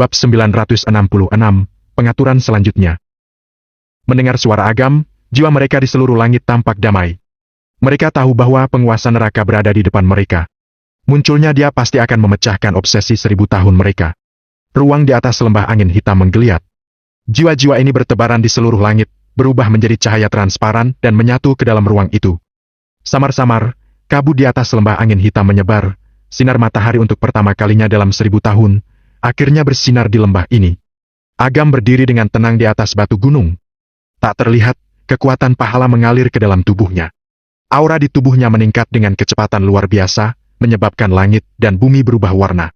Bab 966, Pengaturan selanjutnya. Mendengar suara Agam, jiwa mereka di seluruh langit tampak damai. Mereka tahu bahwa penguasa neraka berada di depan mereka. Munculnya dia pasti akan memecahkan obsesi 1000 tahun mereka. Ruang di atas lembah angin hitam menggeliat. Jiwa-jiwa ini bertebaran di seluruh langit, berubah menjadi cahaya transparan dan menyatu ke dalam ruang itu. Samar-samar, kabut di atas lembah angin hitam menyebar, sinar matahari untuk pertama kalinya dalam 1000 tahun, akhirnya bersinar di lembah ini. Agam berdiri dengan tenang di atas batu gunung. Tak terlihat, kekuatan pahala mengalir ke dalam tubuhnya. Aura di tubuhnya meningkat dengan kecepatan luar biasa, menyebabkan langit dan bumi berubah warna.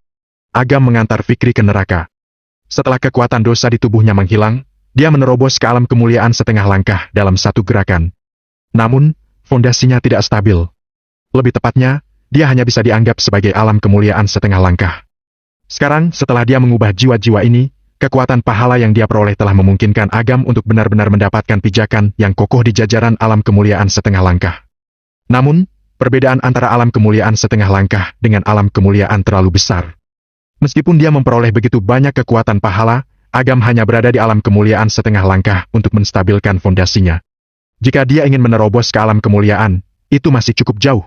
Agam mengantar Fikri ke neraka. Setelah kekuatan dosa di tubuhnya menghilang, dia menerobos ke alam kemuliaan setengah langkah dalam satu gerakan. Namun, fondasinya tidak stabil. Lebih tepatnya, dia hanya bisa dianggap sebagai alam kemuliaan setengah langkah. Sekarang, setelah dia mengubah jiwa-jiwa ini, kekuatan pahala yang dia peroleh telah memungkinkan Agam untuk benar-benar mendapatkan pijakan yang kokoh di jajaran alam kemuliaan setengah langkah. Namun, perbedaan antara alam kemuliaan setengah langkah dengan alam kemuliaan terlalu besar. Meskipun dia memperoleh begitu banyak kekuatan pahala, Agam hanya berada di alam kemuliaan setengah langkah untuk menstabilkan fondasinya. Jika dia ingin menerobos ke alam kemuliaan, itu masih cukup jauh.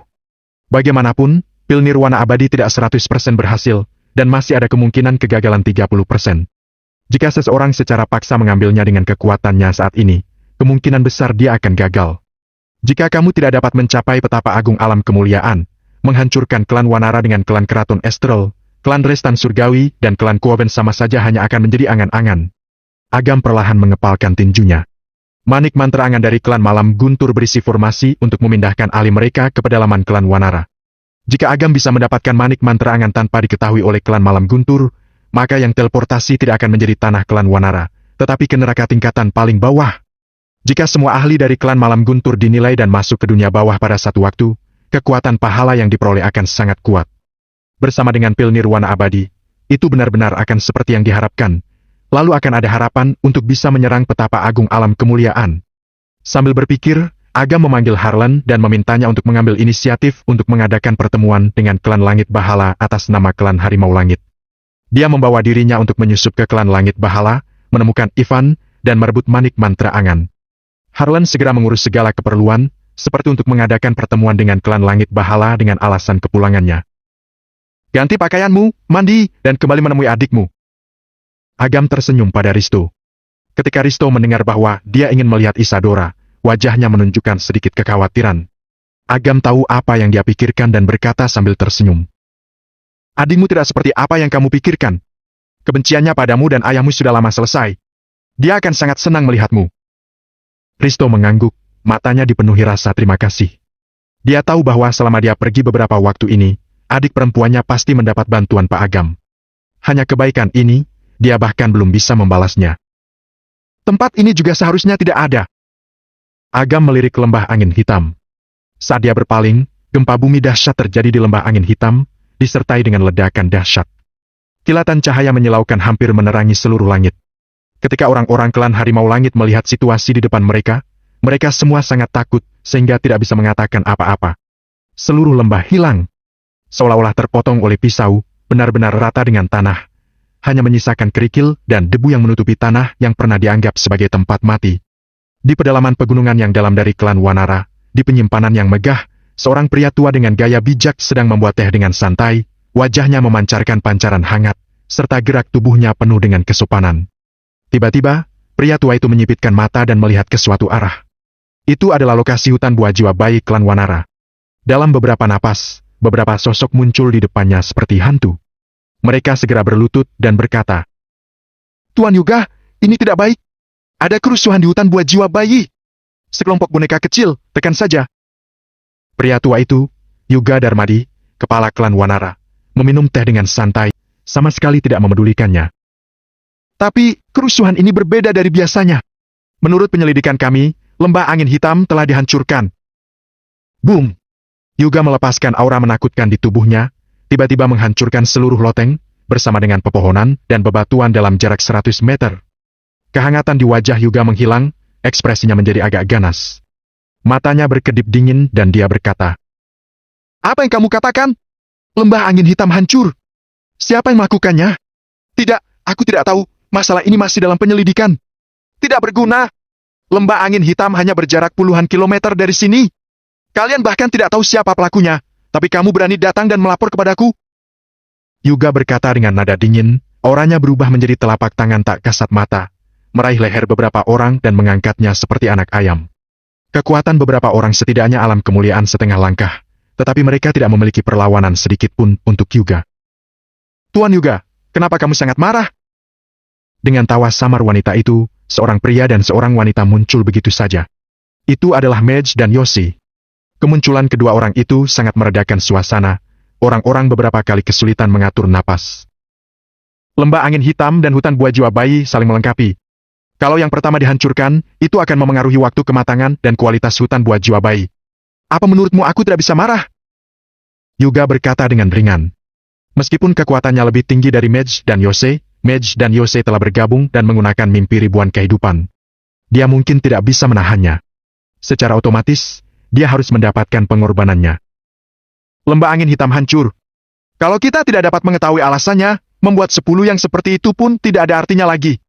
Bagaimanapun, pil nirwana abadi tidak 100% berhasil, dan masih ada kemungkinan kegagalan 30%. Jika seseorang secara paksa mengambilnya dengan kekuatannya saat ini, kemungkinan besar dia akan gagal. Jika kamu tidak dapat mencapai petapa agung alam kemuliaan, menghancurkan klan Wanara dengan klan Keraton Estral, klan Restan Surgawi, dan klan Kuoben sama saja hanya akan menjadi angan-angan. Agam perlahan mengepalkan tinjunya. Manik mantra angan dari klan Malam Guntur berisi formasi untuk memindahkan alih mereka ke pedalaman klan Wanara. Jika Agam bisa mendapatkan manik mantra angan tanpa diketahui oleh klan Malam Guntur, maka yang teleportasi tidak akan menjadi tanah klan Wanara, tetapi ke neraka tingkatan paling bawah. Jika semua ahli dari klan Malam Guntur dinilai dan masuk ke dunia bawah pada satu waktu, kekuatan pahala yang diperoleh akan sangat kuat. Bersama dengan pil nirwana abadi, itu benar-benar akan seperti yang diharapkan. Lalu akan ada harapan untuk bisa menyerang petapa agung alam kemuliaan. Sambil berpikir, Agam memanggil Harlan dan memintanya untuk mengambil inisiatif untuk mengadakan pertemuan dengan klan Langit Bahala atas nama klan Harimau Langit. Dia membawa dirinya untuk menyusup ke klan Langit Bahala, menemukan Ivan, dan merebut manik mantra angan. Harlan segera mengurus segala keperluan, seperti untuk mengadakan pertemuan dengan klan Langit Bahala dengan alasan kepulangannya. Ganti pakaianmu, mandi, dan kembali menemui adikmu. Agam tersenyum pada Risto. Ketika Risto mendengar bahwa dia ingin melihat Isadora, wajahnya menunjukkan sedikit kekhawatiran. Agam tahu apa yang dia pikirkan dan berkata sambil tersenyum. Adikmu tidak seperti apa yang kamu pikirkan. Kebenciannya padamu dan ayahmu sudah lama selesai. Dia akan sangat senang melihatmu. Risto mengangguk, matanya dipenuhi rasa terima kasih. Dia tahu bahwa selama dia pergi beberapa waktu ini, adik perempuannya pasti mendapat bantuan Pak Agam. Hanya kebaikan ini, dia bahkan belum bisa membalasnya. Tempat ini juga seharusnya tidak ada. Agam melirik lembah angin hitam. Saat dia berpaling, gempa bumi dahsyat terjadi di lembah angin hitam, disertai dengan ledakan dahsyat. Kilatan cahaya menyilaukan hampir menerangi seluruh langit. Ketika orang-orang klan Harimau Langit melihat situasi di depan mereka, mereka semua sangat takut, sehingga tidak bisa mengatakan apa-apa. Seluruh lembah hilang. Seolah-olah terpotong oleh pisau, benar-benar rata dengan tanah. Hanya menyisakan kerikil dan debu yang menutupi tanah yang pernah dianggap sebagai tempat mati. Di pedalaman pegunungan yang dalam dari klan Wanara, di penyimpanan yang megah, seorang pria tua dengan gaya bijak sedang membuat teh dengan santai, wajahnya memancarkan pancaran hangat, serta gerak tubuhnya penuh dengan kesopanan. Tiba-tiba, pria tua itu menyipitkan mata dan melihat ke suatu arah. Itu adalah lokasi hutan buah jiwa bayi klan Wanara. Dalam beberapa napas, beberapa sosok muncul di depannya seperti hantu. Mereka segera berlutut dan berkata, "Tuan Yuga, ini tidak baik. Ada kerusuhan di hutan buah jiwa bayi. Sekelompok boneka kecil, tekan saja." Pria tua itu, Yuga Darmadi, kepala klan Wanara, meminum teh dengan santai, sama sekali tidak memedulikannya. "Tapi, kerusuhan ini berbeda dari biasanya. Menurut penyelidikan kami, lembah angin hitam telah dihancurkan." Boom! Yuga melepaskan aura menakutkan di tubuhnya, tiba-tiba menghancurkan seluruh loteng, bersama dengan pepohonan dan bebatuan dalam jarak 100 meter. Kehangatan di wajah Yuga menghilang, ekspresinya menjadi agak ganas. Matanya berkedip dingin dan dia berkata, "Apa yang kamu katakan? Lembah angin hitam hancur. Siapa yang melakukannya? Tidak, Aku tidak tahu, masalah ini masih dalam penyelidikan. Tidak berguna. Lembah angin hitam hanya berjarak puluhan kilometer dari sini. Kalian bahkan tidak tahu siapa pelakunya, tapi kamu berani datang dan melapor kepadaku? Yuga berkata dengan nada dingin, auranya berubah menjadi telapak tangan tak kasat mata, meraih leher beberapa orang dan mengangkatnya seperti anak ayam. Kekuatan beberapa orang setidaknya alam kemuliaan setengah langkah, tetapi mereka tidak memiliki perlawanan sedikit pun untuk Yuga. Tuan Yuga, kenapa kamu sangat marah? Dengan tawa samar wanita itu, seorang pria dan seorang wanita muncul begitu saja. Itu adalah Mage dan Yoshi. Kemunculan kedua orang itu sangat meredakan suasana. Orang-orang beberapa kali kesulitan mengatur napas. Lembah angin hitam dan hutan buah jiwa bayi saling melengkapi. Kalau yang pertama dihancurkan, itu akan memengaruhi waktu kematangan dan kualitas hutan buah jiwa bayi. Apa menurutmu aku tidak bisa marah? Yuga berkata dengan ringan. Meskipun kekuatannya lebih tinggi dari Mage dan Yoshi telah bergabung dan menggunakan mimpi ribuan kehidupan. Dia mungkin tidak bisa menahannya. Secara otomatis, dia harus mendapatkan pengorbanannya. Lembah angin hitam hancur. Kalau kita tidak dapat mengetahui alasannya, membuat 10 yang seperti itu pun tidak ada artinya lagi.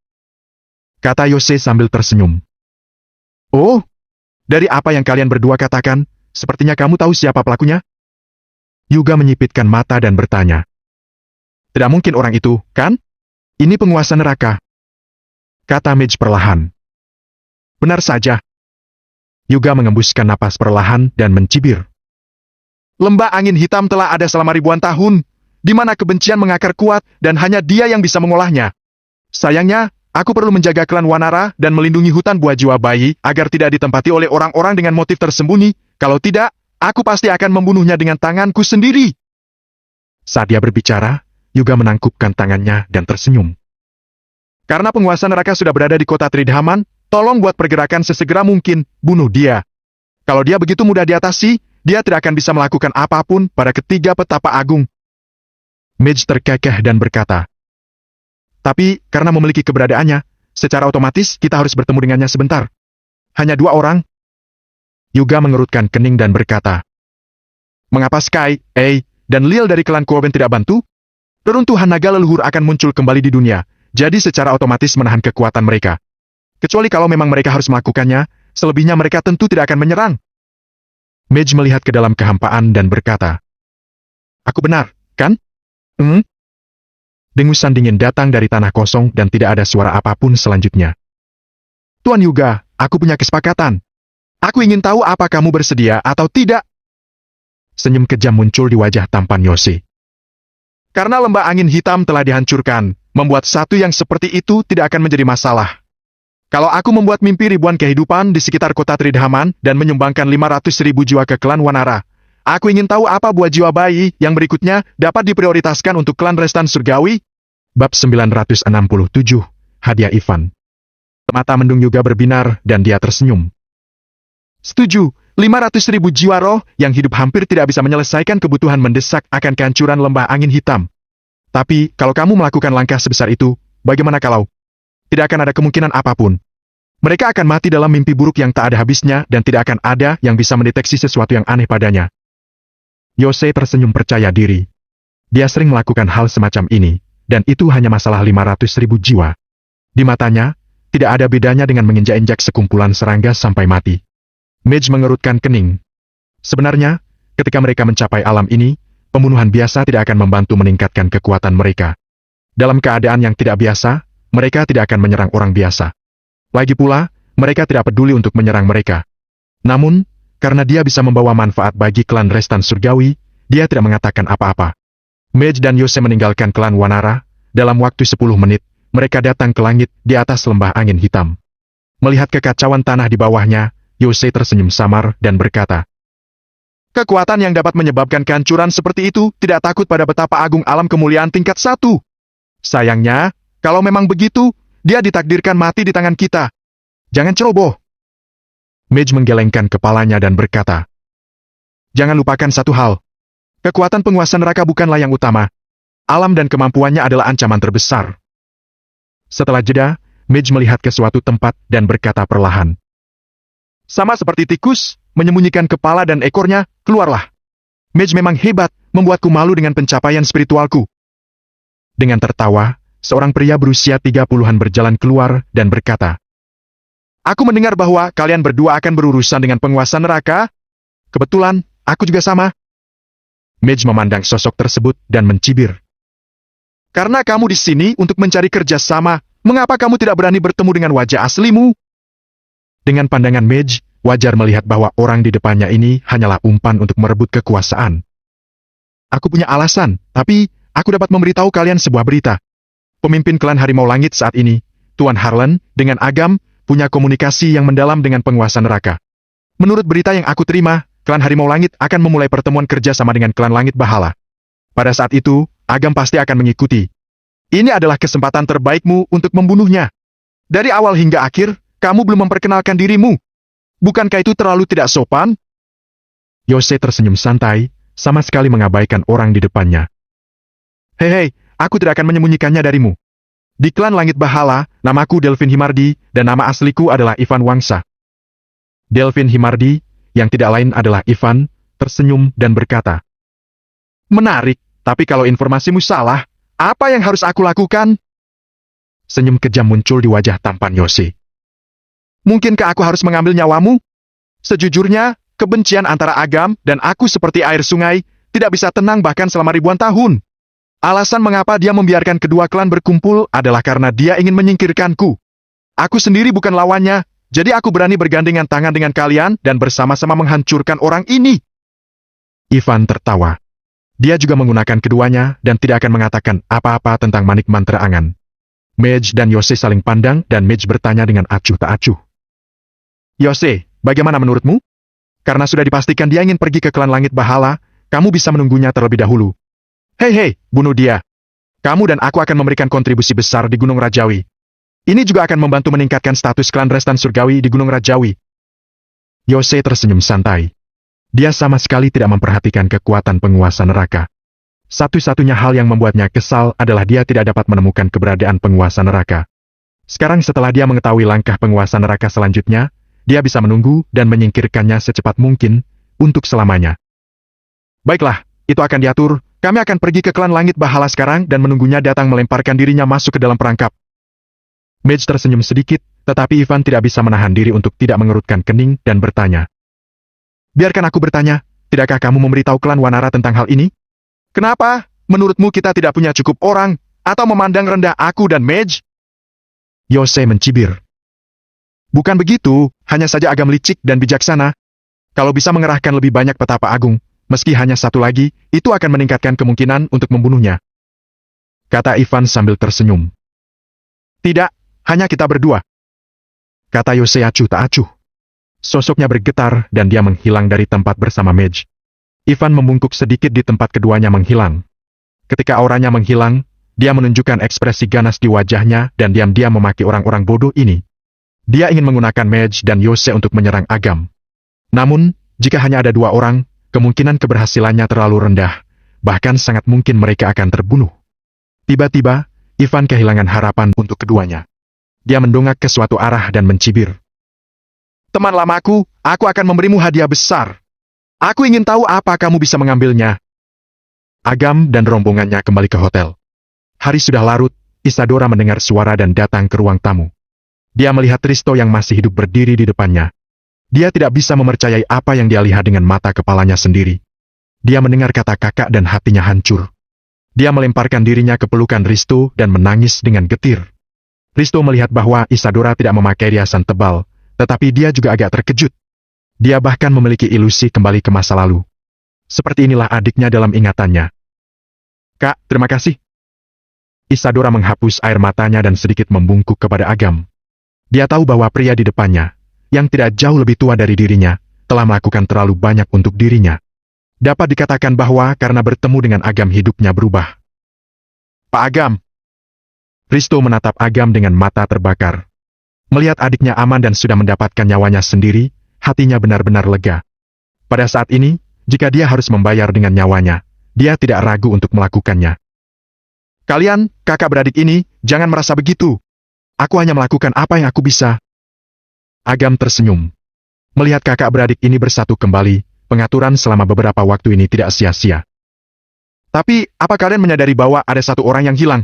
Kata Yoshi sambil tersenyum. Oh, dari apa yang kalian berdua katakan, sepertinya kamu tahu siapa pelakunya? Yuga menyipitkan mata dan bertanya. Tidak mungkin orang itu, kan? Ini penguasa neraka. Kata Mage perlahan. Benar saja. Yuga mengembuskan napas perlahan dan mencibir. Lembah angin hitam telah ada selama ribuan tahun, di mana kebencian mengakar kuat dan hanya dia yang bisa mengolahnya. Sayangnya, aku perlu menjaga klan Wanara dan melindungi hutan buah jiwa bayi agar tidak ditempati oleh orang-orang dengan motif tersembunyi. Kalau tidak, aku pasti akan membunuhnya dengan tanganku sendiri. Saat dia berbicara, Yuga menangkupkan tangannya dan tersenyum. Karena penguasa neraka sudah berada di kota Tridhaman, tolong buat pergerakan sesegera mungkin, bunuh dia. Kalau dia begitu mudah diatasi, dia tidak akan bisa melakukan apapun pada ketiga petapa agung. Mage terkekeh dan berkata. Tapi, karena memiliki keberadaannya, secara otomatis kita harus bertemu dengannya sebentar. Hanya 2 orang. Yuga mengerutkan kening dan berkata. Mengapa Sky, dan Lil dari klan Corbin tidak bantu? Reruntuhan naga leluhur akan muncul kembali di dunia, jadi secara otomatis menahan kekuatan mereka. Kecuali kalau memang mereka harus melakukannya, selebihnya mereka tentu tidak akan menyerang. Mage melihat ke dalam kehampaan dan berkata. Aku benar, kan? Dengusan dingin datang dari tanah kosong dan tidak ada suara apapun selanjutnya. Tuan Yuga, aku punya kesepakatan. Aku ingin tahu apa kamu bersedia atau tidak. Senyum kejam muncul di wajah tampan Yoshi. Karena lembah angin hitam telah dihancurkan, membuat satu yang seperti itu tidak akan menjadi masalah. Kalau aku membuat mimpi ribuan kehidupan di sekitar kota Tridhaman dan menyumbangkan 500.000 jiwa ke klan Wanara, aku ingin tahu apa buah jiwa bayi yang berikutnya dapat diprioritaskan untuk klan Restan Surgawi. Bab 967, Hadiah Ivan. Mata mendung Yuga berbinar dan dia tersenyum. Setuju, 500.000 jiwa roh yang hidup hampir tidak bisa menyelesaikan kebutuhan mendesak akan kehancuran lembah angin hitam. Tapi, kalau kamu melakukan langkah sebesar itu, bagaimana kalau? Tidak akan ada kemungkinan apapun. Mereka akan mati dalam mimpi buruk yang tak ada habisnya dan tidak akan ada yang bisa mendeteksi sesuatu yang aneh padanya. Yoshi tersenyum percaya diri. Dia sering melakukan hal semacam ini, dan itu hanya masalah 500.000 jiwa. Di matanya, tidak ada bedanya dengan menginjak-injak sekumpulan serangga sampai mati. Mage mengerutkan kening. Sebenarnya, ketika mereka mencapai alam ini, pembunuhan biasa tidak akan membantu meningkatkan kekuatan mereka. Dalam keadaan yang tidak biasa, mereka tidak akan menyerang orang biasa. Lagi pula, mereka tidak peduli untuk menyerang mereka. Namun, karena dia bisa membawa manfaat bagi klan Restan Surgawi, dia tidak mengatakan apa-apa. Mage dan Yoshi meninggalkan klan Wanara. Dalam waktu 10 menit, mereka datang ke langit di atas lembah angin hitam. Melihat kekacauan tanah di bawahnya, Yoshi tersenyum samar dan berkata, kekuatan yang dapat menyebabkan kehancuran seperti itu tidak takut pada betapa agung alam kemuliaan tingkat 1. Sayangnya, kalau memang begitu, dia ditakdirkan mati di tangan kita. Jangan ceroboh. Mage menggelengkan kepalanya dan berkata, jangan lupakan satu hal. Kekuatan penguasa neraka bukanlah yang utama. Alam dan kemampuannya adalah ancaman terbesar. Setelah jeda, Mage melihat ke suatu tempat dan berkata perlahan. Sama seperti tikus, menyembunyikan kepala dan ekornya, keluarlah. Mage memang hebat, membuatku malu dengan pencapaian spiritualku. Dengan tertawa, seorang pria berusia 30-an berjalan keluar dan berkata, "Aku mendengar bahwa kalian berdua akan berurusan dengan penguasa neraka. Kebetulan, aku juga sama." Midge memandang sosok tersebut dan mencibir. "Karena kamu di sini untuk mencari kerjasama, mengapa kamu tidak berani bertemu dengan wajah aslimu?" Dengan pandangan Midge, wajar melihat bahwa orang di depannya ini hanyalah umpan untuk merebut kekuasaan. "Aku punya alasan, tapi aku dapat memberitahu kalian sebuah berita. Pemimpin klan Harimau Langit saat ini, Tuan Harlan, dengan Agam, punya komunikasi yang mendalam dengan penguasa neraka. Menurut berita yang aku terima, klan Harimau Langit akan memulai pertemuan kerja sama dengan klan Langit Bahala. Pada saat itu, Agam pasti akan mengikuti. Ini adalah kesempatan terbaikmu untuk membunuhnya. Dari awal hingga akhir, kamu belum memperkenalkan dirimu. Bukankah itu terlalu tidak sopan?" Yose tersenyum santai, sama sekali mengabaikan orang di depannya. Hei, aku tidak akan menyembunyikannya darimu. Di klan Langit Bahala, namaku Delvin Himardi, dan nama asliku adalah Ivan Wangsa. Delvin Himardi, yang tidak lain adalah Ivan, tersenyum dan berkata, "Menarik, tapi kalau informasimu salah, apa yang harus aku lakukan?" Senyum kejam muncul di wajah tampan Yose. "Mungkinkah aku harus mengambil nyawamu? Sejujurnya, kebencian antara Agam dan aku seperti air sungai, tidak bisa tenang bahkan selama ribuan tahun. Alasan mengapa dia membiarkan kedua klan berkumpul adalah karena dia ingin menyingkirkanku. Aku sendiri bukan lawannya, jadi aku berani bergandengan tangan dengan kalian dan bersama-sama menghancurkan orang ini." Ivan tertawa. Dia juga menggunakan keduanya dan tidak akan mengatakan apa-apa tentang manik mantra angan. Midge dan Yose saling pandang dan Midge bertanya dengan acuh tak acuh. "Yose, bagaimana menurutmu? Karena sudah dipastikan dia ingin pergi ke klan Langit Bahala, kamu bisa menunggunya terlebih dahulu. Hei, bunuh dia. Kamu dan aku akan memberikan kontribusi besar di Gunung Rajawi. Ini juga akan membantu meningkatkan status klan Restan Surgawi di Gunung Rajawi." Yose tersenyum santai. Dia sama sekali tidak memperhatikan kekuatan penguasa neraka. Satu-satunya hal yang membuatnya kesal adalah dia tidak dapat menemukan keberadaan penguasa neraka. Sekarang setelah dia mengetahui langkah penguasa neraka selanjutnya, dia bisa menunggu dan menyingkirkannya secepat mungkin, untuk selamanya. "Baiklah, itu akan diatur. Kami akan pergi ke klan Langit Bahala sekarang dan menunggunya datang melemparkan dirinya masuk ke dalam perangkap." Midge tersenyum sedikit, tetapi Ivan tidak bisa menahan diri untuk tidak mengerutkan kening dan bertanya. "Biarkan aku bertanya, tidakkah kamu memberitahu klan Wanara tentang hal ini? Kenapa? Menurutmu kita tidak punya cukup orang, atau memandang rendah aku dan Midge?" Yose mencibir. "Bukan begitu, hanya saja Agam licik dan bijaksana. Kalau bisa mengerahkan lebih banyak petapa agung, meski hanya satu lagi, itu akan meningkatkan kemungkinan untuk membunuhnya," kata Ivan sambil tersenyum. "Tidak, hanya kita berdua," kata Yose acuh tak acuh. Sosoknya bergetar dan dia menghilang dari tempat bersama Midge. Ivan membungkuk sedikit di tempat keduanya menghilang. Ketika auranya menghilang, dia menunjukkan ekspresi ganas di wajahnya dan diam-diam memaki orang-orang bodoh ini. Dia ingin menggunakan Midge dan Yose untuk menyerang Agam. Namun, jika hanya ada dua orang, kemungkinan keberhasilannya terlalu rendah, bahkan sangat mungkin mereka akan terbunuh. Tiba-tiba, Ivan kehilangan harapan untuk keduanya. Dia mendongak ke suatu arah dan mencibir. "Teman lamaku, aku akan memberimu hadiah besar. Aku ingin tahu apa kamu bisa mengambilnya." Agam dan rombongannya kembali ke hotel. Hari sudah larut, Isadora mendengar suara dan datang ke ruang tamu. Dia melihat Risto yang masih hidup berdiri di depannya. Dia tidak bisa mempercayai apa yang dia lihat dengan mata kepalanya sendiri. Dia mendengar kata kakak dan hatinya hancur. Dia melemparkan dirinya ke pelukan Risto dan menangis dengan getir. Risto melihat bahwa Isadora tidak memakai riasan tebal, tetapi dia juga agak terkejut. Dia bahkan memiliki ilusi kembali ke masa lalu. Seperti inilah adiknya dalam ingatannya. "Kak, terima kasih." Isadora menghapus air matanya dan sedikit membungkuk kepada Agam. Dia tahu bahwa pria di depannya, yang tidak jauh lebih tua dari dirinya, telah melakukan terlalu banyak untuk dirinya. Dapat dikatakan bahwa karena bertemu dengan Agam hidupnya berubah. "Pak Agam." Risto menatap Agam dengan mata terbakar. Melihat adiknya aman dan sudah mendapatkan nyawanya sendiri, hatinya benar-benar lega. Pada saat ini, jika dia harus membayar dengan nyawanya, dia tidak ragu untuk melakukannya. "Kalian, kakak beradik ini, jangan merasa begitu. Aku hanya melakukan apa yang aku bisa." Agam tersenyum. Melihat kakak beradik ini bersatu kembali, pengaturan selama beberapa waktu ini tidak sia-sia. "Tapi, apa kalian menyadari bahwa ada satu orang yang hilang?"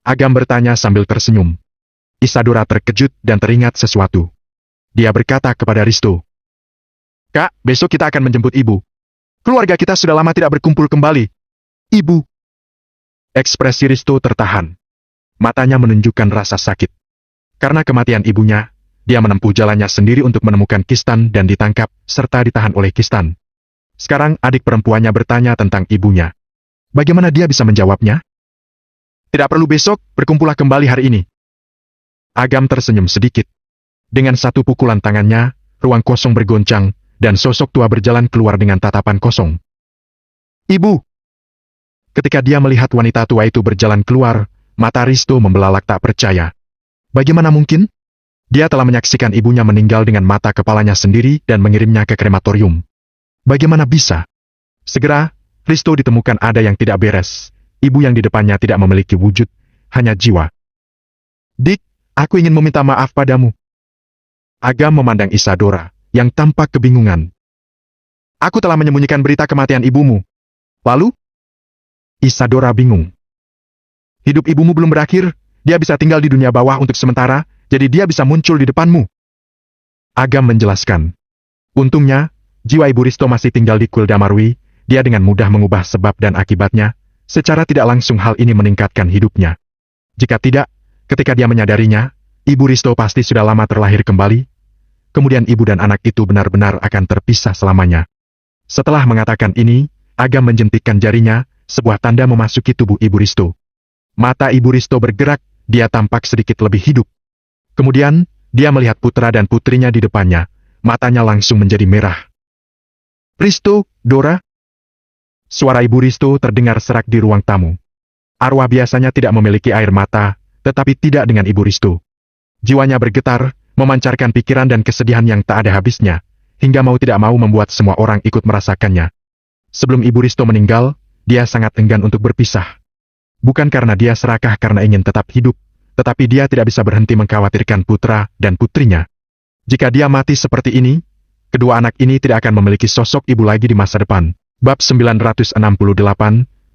Agam bertanya sambil tersenyum. Isadora terkejut dan teringat sesuatu. Dia berkata kepada Risto. Kak, besok kita akan menjemput ibu. Keluarga kita sudah lama tidak berkumpul kembali. Ibu. Ekspresi Risto tertahan. Matanya menunjukkan rasa sakit. Karena kematian ibunya, dia menempuh jalannya sendiri untuk menemukan Kistan dan ditangkap, serta ditahan oleh Kistan. Sekarang adik perempuannya bertanya tentang ibunya. Bagaimana dia bisa menjawabnya? Tidak perlu besok, berkumpullah kembali hari ini. Agam tersenyum sedikit. Dengan satu pukulan tangannya, ruang kosong bergoncang, dan sosok tua berjalan keluar dengan tatapan kosong. Ibu! Ketika dia melihat wanita tua itu berjalan keluar, mata Risto membelalak tak percaya. Bagaimana mungkin? Dia telah menyaksikan ibunya meninggal dengan mata kepalanya sendiri dan mengirimnya ke krematorium. Bagaimana bisa? Segera, Risto ditemukan ada yang tidak beres. Ibu yang di depannya tidak memiliki wujud, hanya jiwa. Dik, aku ingin meminta maaf padamu. Agam memandang Isadora, yang tampak kebingungan. Aku telah menyembunyikan berita kematian ibumu. Lalu? Isadora bingung. Hidup ibumu belum berakhir, dia bisa tinggal di dunia bawah untuk sementara, jadi dia bisa muncul di depanmu. Agam menjelaskan. Untungnya, jiwa ibu Risto masih tinggal di Kuldamarwi, dia dengan mudah mengubah sebab dan akibatnya, secara tidak langsung hal ini meningkatkan hidupnya. Jika tidak, ketika dia menyadarinya, ibu Risto pasti sudah lama terlahir kembali, kemudian ibu dan anak itu benar-benar akan terpisah selamanya. Setelah mengatakan ini, Agam menjentikkan jarinya, sebuah tanda memasuki tubuh ibu Risto. Mata ibu Risto bergerak, dia tampak sedikit lebih hidup. Kemudian, dia melihat putra dan putrinya di depannya, matanya langsung menjadi merah. Risto, Dora? Suara ibu Risto terdengar serak di ruang tamu. Arwah biasanya tidak memiliki air mata, tetapi tidak dengan ibu Risto. Jiwanya bergetar, memancarkan pikiran dan kesedihan yang tak ada habisnya, hingga mau tidak mau membuat semua orang ikut merasakannya. Sebelum ibu Risto meninggal, dia sangat enggan untuk berpisah. Bukan karena dia serakah karena ingin tetap hidup, tetapi dia tidak bisa berhenti mengkhawatirkan putra dan putrinya. Jika dia mati seperti ini, kedua anak ini tidak akan memiliki sosok ibu lagi di masa depan. Bab 968,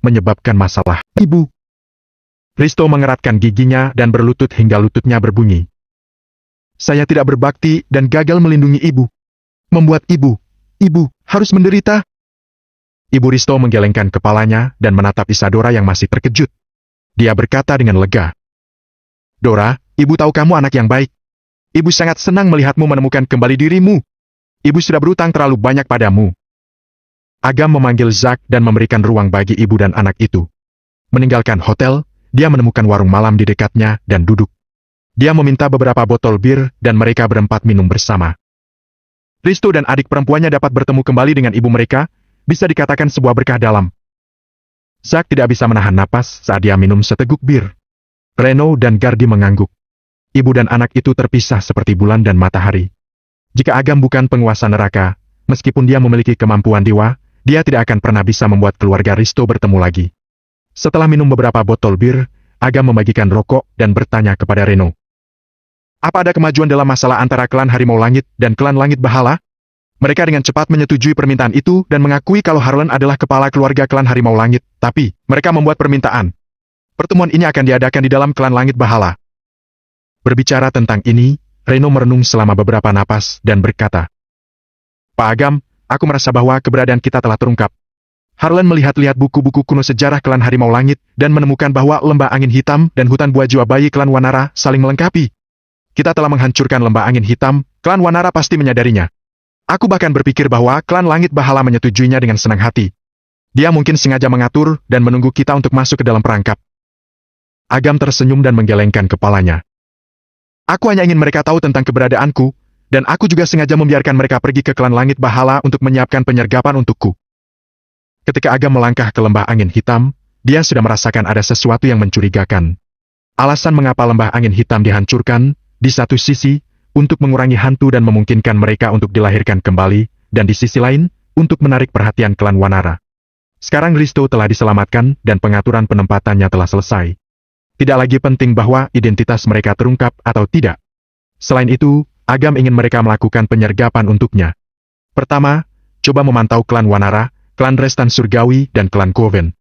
menyebabkan masalah. Ibu. Risto mengeratkan giginya dan berlutut hingga lututnya berbunyi. Saya tidak berbakti dan gagal melindungi ibu. Membuat ibu harus menderita. Ibu Risto menggelengkan kepalanya dan menatap Isadora yang masih terkejut. Dia berkata dengan lega. Dora, ibu tahu kamu anak yang baik. Ibu sangat senang melihatmu menemukan kembali dirimu. Ibu sudah berutang terlalu banyak padamu. Agam memanggil Zak dan memberikan ruang bagi ibu dan anak itu. Meninggalkan hotel, dia menemukan warung malam di dekatnya dan duduk. Dia meminta beberapa botol bir dan mereka berempat minum bersama. Risto dan adik perempuannya dapat bertemu kembali dengan ibu mereka, bisa dikatakan sebuah berkah dalam. Zak tidak bisa menahan napas saat dia minum seteguk bir. Reno dan Gardi mengangguk. Ibu dan anak itu terpisah seperti bulan dan matahari. Jika Agam bukan penguasa neraka, meskipun dia memiliki kemampuan dewa, dia tidak akan pernah bisa membuat keluarga Risto bertemu lagi. Setelah minum beberapa botol bir, Agam membagikan rokok dan bertanya kepada Reno. Apa ada kemajuan dalam masalah antara klan Harimau Langit dan klan Langit Bahala? Mereka dengan cepat menyetujui permintaan itu dan mengakui kalau Harlan adalah kepala keluarga klan Harimau Langit, tapi mereka membuat permintaan. Pertemuan ini akan diadakan di dalam klan Langit Bahala. Berbicara tentang ini, Reno merenung selama beberapa napas dan berkata, Pak Agam, aku merasa bahwa keberadaan kita telah terungkap. Harlan melihat-lihat buku-buku kuno sejarah klan Harimau Langit dan menemukan bahwa lembah angin hitam dan hutan buah jiwa bayi klan Wanara saling melengkapi. Kita telah menghancurkan lembah angin hitam, klan Wanara pasti menyadarinya. Aku bahkan berpikir bahwa klan Langit Bahala menyetujuinya dengan senang hati. Dia mungkin sengaja mengatur dan menunggu kita untuk masuk ke dalam perangkap. Agam tersenyum dan menggelengkan kepalanya. Aku hanya ingin mereka tahu tentang keberadaanku, dan aku juga sengaja membiarkan mereka pergi ke klan Langit Bahala untuk menyiapkan penyergapan untukku. Ketika Agam melangkah ke lembah angin hitam, dia sudah merasakan ada sesuatu yang mencurigakan. Alasan mengapa lembah angin hitam dihancurkan, di satu sisi, untuk mengurangi hantu dan memungkinkan mereka untuk dilahirkan kembali, dan di sisi lain, untuk menarik perhatian klan Wanara. Sekarang Risto telah diselamatkan dan pengaturan penempatannya telah selesai. Tidak lagi penting bahwa identitas mereka terungkap atau tidak. Selain itu, Agam ingin mereka melakukan penyergapan untuknya. Pertama, coba memantau klan Wanara, klan Restan Surgawi, dan klan Koven.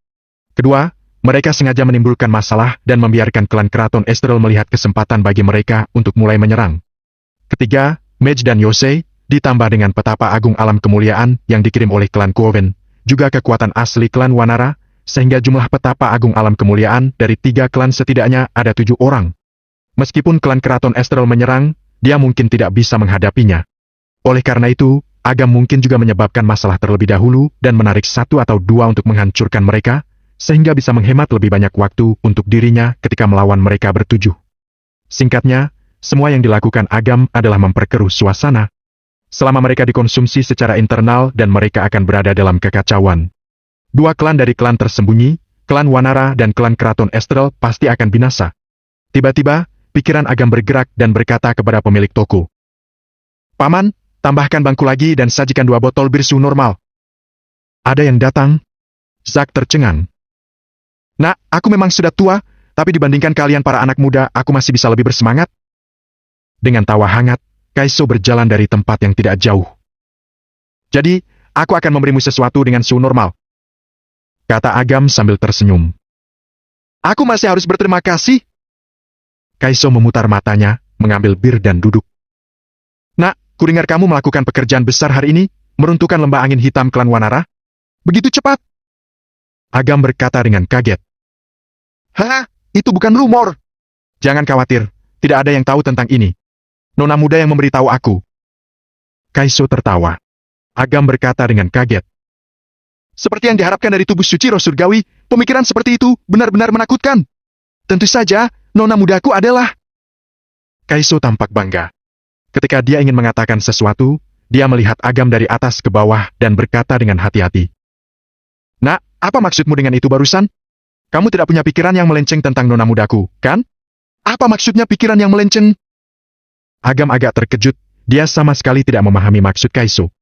Kedua, Mereka sengaja menimbulkan masalah dan membiarkan klan Keraton Esterel melihat kesempatan bagi mereka untuk mulai menyerang. Ketiga, Mage dan Yosei, ditambah dengan petapa agung alam kemuliaan yang dikirim oleh klan Coven, juga kekuatan asli klan Wanara, sehingga jumlah petapa agung alam kemuliaan dari 3 klan setidaknya ada 7 orang. Meskipun klan Keraton Esterel menyerang, dia mungkin tidak bisa menghadapinya. Oleh karena itu, Agam mungkin juga menyebabkan masalah terlebih dahulu dan menarik 1 atau 2 untuk menghancurkan mereka, sehingga bisa menghemat lebih banyak waktu untuk dirinya ketika melawan mereka bertujuh. Singkatnya, semua yang dilakukan Agam adalah memperkeruh suasana. Selama mereka dikonsumsi secara internal dan mereka akan berada dalam kekacauan. 2 klan dari klan tersembunyi, klan Wanara dan klan Keraton Esterel pasti akan binasa. Tiba-tiba, pikiran Agam bergerak dan berkata kepada pemilik toko. Paman, tambahkan bangku lagi dan sajikan 2 botol bir suhu normal. Ada yang datang? Zack tercengang. Nak, aku memang sudah tua, tapi dibandingkan kalian para anak muda, aku masih bisa lebih bersemangat. Dengan tawa hangat, Kaiso berjalan dari tempat yang tidak jauh. Jadi, aku akan memberimu sesuatu dengan suhu normal, kata Agam sambil tersenyum. Aku masih harus berterima kasih. Kaiso memutar matanya, mengambil bir dan duduk. Nak, kudengar kamu melakukan pekerjaan besar hari ini, meruntuhkan lembah angin hitam klan Wanara. Begitu cepat? Agam berkata dengan kaget. Hah, itu bukan rumor. Jangan khawatir, tidak ada yang tahu tentang ini. Nona muda yang memberitahu aku. Kaiso tertawa. Agam berkata dengan kaget. Seperti yang diharapkan dari tubuh suci roh surgawi, pemikiran seperti itu benar-benar menakutkan. Tentu saja, nona mudaku adalah... Kaiso tampak bangga. Ketika dia ingin mengatakan sesuatu, dia melihat Agam dari atas ke bawah dan berkata dengan hati-hati. Nak, apa maksudmu dengan itu barusan? Kamu tidak punya pikiran yang melenceng tentang nona mudaku, kan? Apa maksudnya pikiran yang melenceng? Agam agak terkejut, dia sama sekali tidak memahami maksud Kaiso.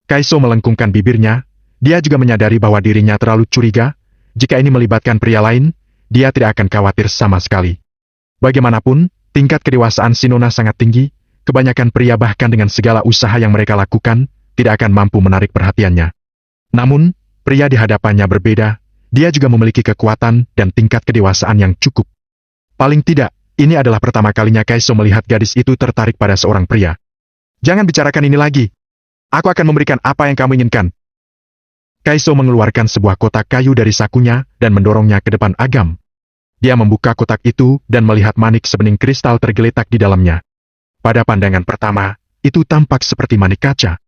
Kaiso melengkungkan bibirnya, dia juga menyadari bahwa dirinya terlalu curiga, jika ini melibatkan pria lain, dia tidak akan khawatir sama sekali. Bagaimanapun, tingkat kedewasaan si nona sangat tinggi, kebanyakan pria bahkan dengan segala usaha yang mereka lakukan, tidak akan mampu menarik perhatiannya. Namun, pria di hadapannya berbeda, dia juga memiliki kekuatan dan tingkat kedewasaan yang cukup. Paling tidak, ini adalah pertama kalinya Kaiso melihat gadis itu tertarik pada seorang pria. Jangan bicarakan ini lagi. Aku akan memberikan apa yang kamu inginkan. Kaiso mengeluarkan sebuah kotak kayu dari sakunya dan mendorongnya ke depan Agam. Dia membuka kotak itu dan melihat manik sebening kristal tergeletak di dalamnya. Pada pandangan pertama, itu tampak seperti manik kaca.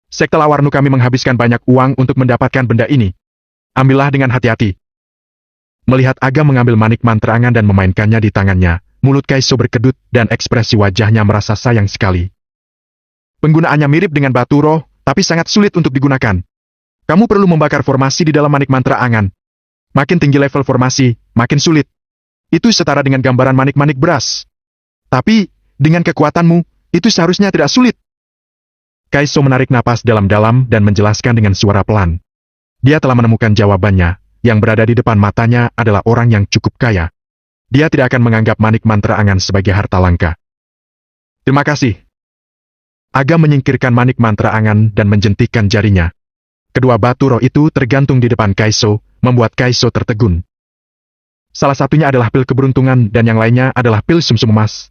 Sekte Lawarnu kami menghabiskan banyak uang untuk mendapatkan benda ini. Ambillah dengan hati-hati. Melihat Agam mengambil manik mantra angan dan memainkannya di tangannya, mulut Kaiso berkedut dan ekspresi wajahnya merasa sayang sekali. Penggunaannya mirip dengan batu roh, tapi sangat sulit untuk digunakan. Kamu perlu membakar formasi di dalam manik mantra angan. Makin tinggi level formasi, makin sulit. Itu setara dengan gambaran manik-manik beras. Tapi, dengan kekuatanmu, itu seharusnya tidak sulit. Kaiso menarik napas dalam-dalam dan menjelaskan dengan suara pelan. Dia telah menemukan jawabannya, yang berada di depan matanya adalah orang yang cukup kaya. Dia tidak akan menganggap manik mantra angan sebagai harta langka. Terima kasih. Agam menyingkirkan manik mantra angan dan menjentikkan jarinya. Kedua batu roh itu tergantung di depan Kaiso, membuat Kaiso tertegun. Salah satunya adalah pil keberuntungan dan yang lainnya adalah pil sumsum emas.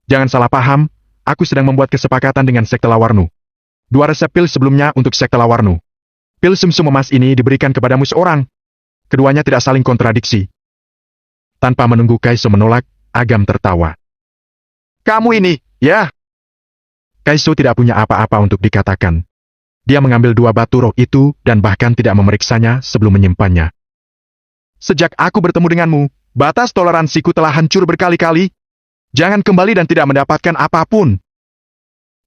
Jangan salah paham, aku sedang membuat kesepakatan dengan Sekte Lawarnu. 2 resep pil sebelumnya untuk Sekte Lawarnu. Pil sumsum emas ini diberikan kepadamu seorang. Keduanya tidak saling kontradiksi. Tanpa menunggu Kaiso menolak, Agam tertawa. Kamu ini, ya? Kaiso tidak punya apa-apa untuk dikatakan. Dia mengambil 2 batu roh itu dan bahkan tidak memeriksanya sebelum menyimpannya. Sejak aku bertemu denganmu, batas toleransiku telah hancur berkali-kali. Jangan kembali dan tidak mendapatkan apapun.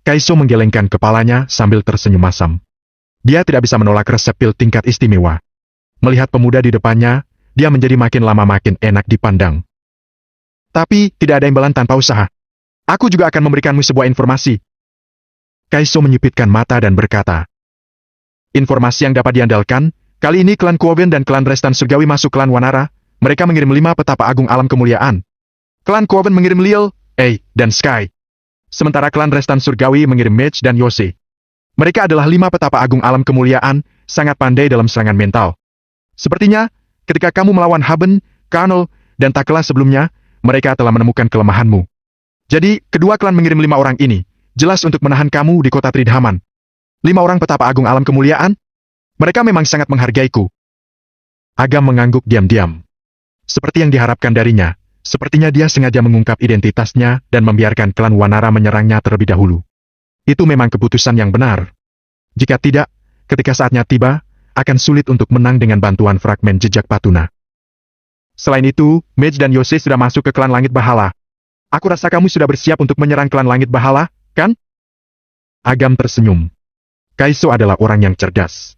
Kaiso menggelengkan kepalanya sambil tersenyum masam. Dia tidak bisa menolak resep pil tingkat istimewa. Melihat pemuda di depannya, dia menjadi makin lama makin enak dipandang. Tapi, tidak ada imbalan tanpa usaha. Aku juga akan memberikanmu sebuah informasi. Kaiso menyipitkan mata dan berkata, informasi yang dapat diandalkan, kali ini klan Coven dan klan Restan Surgawi masuk klan Wanara, mereka mengirim 5 petapa agung alam kemuliaan. Klan Coven mengirim Lil, dan Sky. Sementara klan Restan Surgawi mengirim Mage dan Yosei. Mereka adalah 5 petapa agung alam kemuliaan, sangat pandai dalam serangan mental. Sepertinya, Ketika kamu melawan Haben, Karnal, dan Takela sebelumnya, mereka telah menemukan kelemahanmu. Jadi, kedua klan mengirim 5 orang ini, jelas untuk menahan kamu di kota Tridhaman. 5 orang petapa agung alam kemuliaan? Mereka memang sangat menghargaiku. Agam mengangguk diam-diam. Seperti yang diharapkan darinya, sepertinya dia sengaja mengungkap identitasnya dan membiarkan klan Wanara menyerangnya terlebih dahulu. Itu memang keputusan yang benar. Jika tidak, ketika saatnya tiba, akan sulit untuk menang dengan bantuan fragmen jejak Patuna. Selain itu, Mage dan Yose sudah masuk ke klan Langit Bahala. Aku rasa kamu sudah bersiap untuk menyerang klan Langit Bahala, kan? Agam tersenyum. Kaiso adalah orang yang cerdas.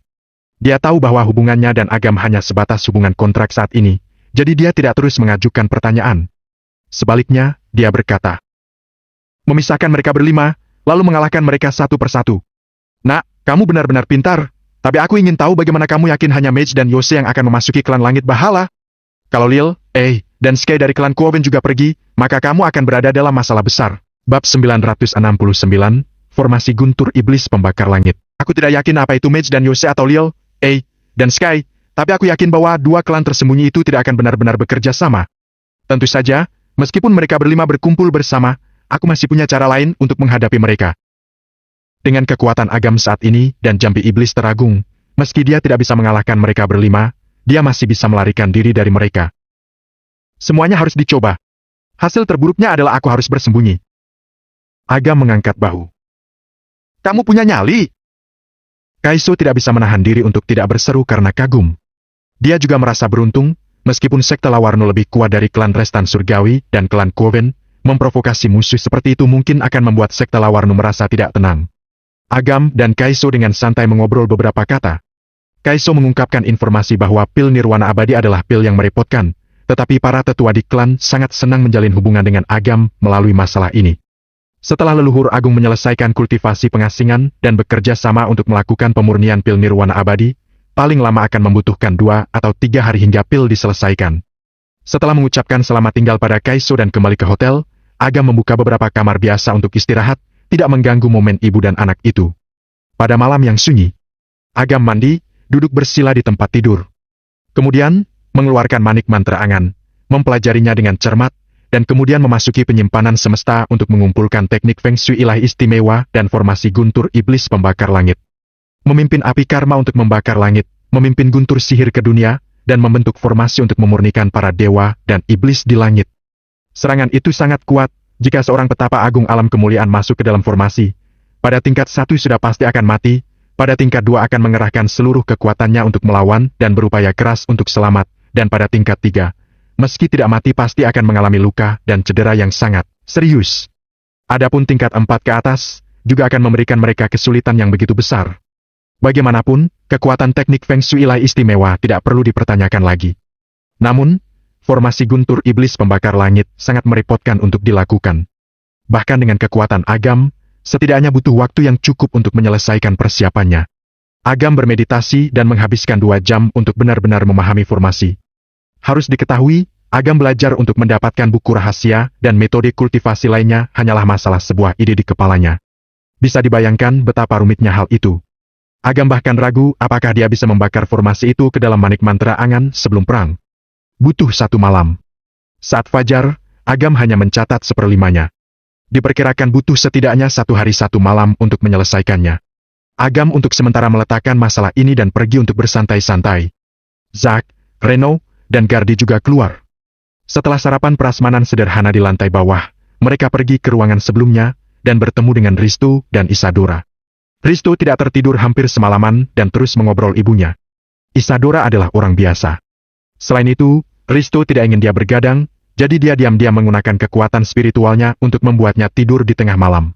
Dia tahu bahwa hubungannya dan Agam hanya sebatas hubungan kontrak saat ini, jadi dia tidak terus mengajukan pertanyaan. Sebaliknya, dia berkata, memisahkan mereka berlima, lalu mengalahkan mereka satu persatu. Nak, kamu benar-benar pintar. Tapi aku ingin tahu bagaimana kamu yakin hanya Mage dan Yose yang akan memasuki klan Langit Bahala? Kalau Lil, dan Sky dari klan Koven juga pergi, maka kamu akan berada dalam masalah besar. Bab 969, Formasi Guntur Iblis Pembakar Langit. Aku tidak yakin apa itu Mage dan Yose atau Lil, dan Sky, tapi aku yakin bahwa dua klan tersembunyi itu tidak akan benar-benar bekerja sama. Tentu saja, meskipun mereka berlima berkumpul bersama, aku masih punya cara lain untuk menghadapi mereka. Dengan kekuatan Agam saat ini dan jambi iblis teragung, meski dia tidak bisa mengalahkan mereka berlima, dia masih bisa melarikan diri dari mereka. Semuanya harus dicoba. Hasil terburuknya adalah aku harus bersembunyi. Agam mengangkat bahu. Kamu punya nyali? Kaiso tidak bisa menahan diri untuk tidak berseru karena kagum. Dia juga merasa beruntung, meskipun sekte Lawarno lebih kuat dari klan Restan Surgawi dan klan Koven, memprovokasi musuh seperti itu mungkin akan membuat sekte Lawarno merasa tidak tenang. Agam dan Kaiso dengan santai mengobrol beberapa kata. Kaiso mengungkapkan informasi bahwa pil Nirwana Abadi adalah pil yang merepotkan, tetapi para tetua di klan sangat senang menjalin hubungan dengan Agam melalui masalah ini. Setelah leluhur agung menyelesaikan kultivasi pengasingan dan bekerja sama untuk melakukan pemurnian pil Nirwana Abadi, paling lama akan membutuhkan 2 atau 3 hari hingga pil diselesaikan. Setelah mengucapkan selamat tinggal pada Kaiso dan kembali ke hotel, Agam membuka beberapa kamar biasa untuk istirahat, tidak mengganggu momen ibu dan anak itu. Pada malam yang sunyi, Agam mandi, duduk bersila di tempat tidur. Kemudian, mengeluarkan manik mantra angan, mempelajarinya dengan cermat, dan kemudian memasuki penyimpanan semesta untuk mengumpulkan teknik Feng Shui ilahi istimewa dan formasi guntur iblis pembakar langit. Memimpin api karma untuk membakar langit, memimpin guntur sihir ke dunia, dan membentuk formasi untuk memurnikan para dewa dan iblis di langit. Serangan itu sangat kuat. Jika seorang petapa agung alam kemuliaan masuk ke dalam formasi, pada tingkat 1 sudah pasti akan mati, pada tingkat 2 akan mengerahkan seluruh kekuatannya untuk melawan dan berupaya keras untuk selamat, dan pada tingkat 3, meski tidak mati pasti akan mengalami luka dan cedera yang sangat serius. Adapun tingkat 4 ke atas, juga akan memberikan mereka kesulitan yang begitu besar. Bagaimanapun, kekuatan teknik Feng Shui ilahi istimewa tidak perlu dipertanyakan lagi. Namun, formasi guntur iblis pembakar langit sangat merepotkan untuk dilakukan. Bahkan dengan kekuatan Agam, setidaknya butuh waktu yang cukup untuk menyelesaikan persiapannya. Agam bermeditasi dan menghabiskan 2 jam untuk benar-benar memahami formasi. Harus diketahui, Agam belajar untuk mendapatkan buku rahasia dan metode kultivasi lainnya hanyalah masalah sebuah ide di kepalanya. Bisa dibayangkan betapa rumitnya hal itu. Agam bahkan ragu apakah dia bisa membakar formasi itu ke dalam manik mantra angan sebelum perang. Butuh 1 malam. Saat fajar, Agam hanya mencatat 1/5-nya. Diperkirakan butuh setidaknya 1 hari 1 malam untuk menyelesaikannya. Agam untuk sementara meletakkan masalah ini dan pergi untuk bersantai-santai. Zack, Reno, dan Gardi juga keluar. Setelah sarapan prasmanan sederhana di lantai bawah, mereka pergi ke ruangan sebelumnya dan bertemu dengan Risto dan Isadora. Risto tidak tertidur hampir semalaman dan terus mengobrol ibunya. Isadora adalah orang biasa. Selain itu, Risto tidak ingin dia bergadang, jadi dia diam-diam menggunakan kekuatan spiritualnya untuk membuatnya tidur di tengah malam.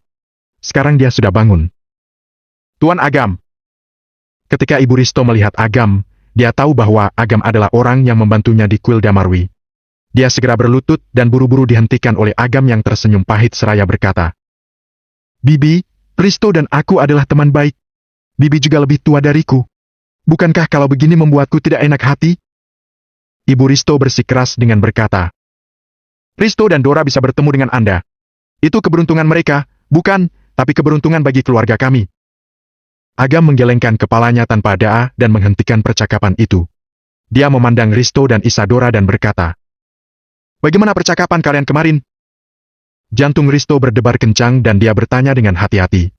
Sekarang dia sudah bangun. Tuan Agam. Ketika Ibu Risto melihat Agam, dia tahu bahwa Agam adalah orang yang membantunya di kuil Damarwi. Dia segera berlutut dan buru-buru dihentikan oleh Agam yang tersenyum pahit seraya berkata, Bibi, Risto dan aku adalah teman baik. Bibi juga lebih tua dariku. Bukankah kalau begini membuatku tidak enak hati? Ibu Risto bersikeras dengan berkata, Risto dan Dora bisa bertemu dengan Anda. Itu keberuntungan mereka, bukan, tapi keberuntungan bagi keluarga kami. Agam menggelengkan kepalanya tanpa doa dan menghentikan percakapan itu. Dia memandang Risto dan Isadora dan berkata, "Bagaimana percakapan kalian kemarin?" Jantung Risto berdebar kencang dan dia bertanya dengan hati-hati,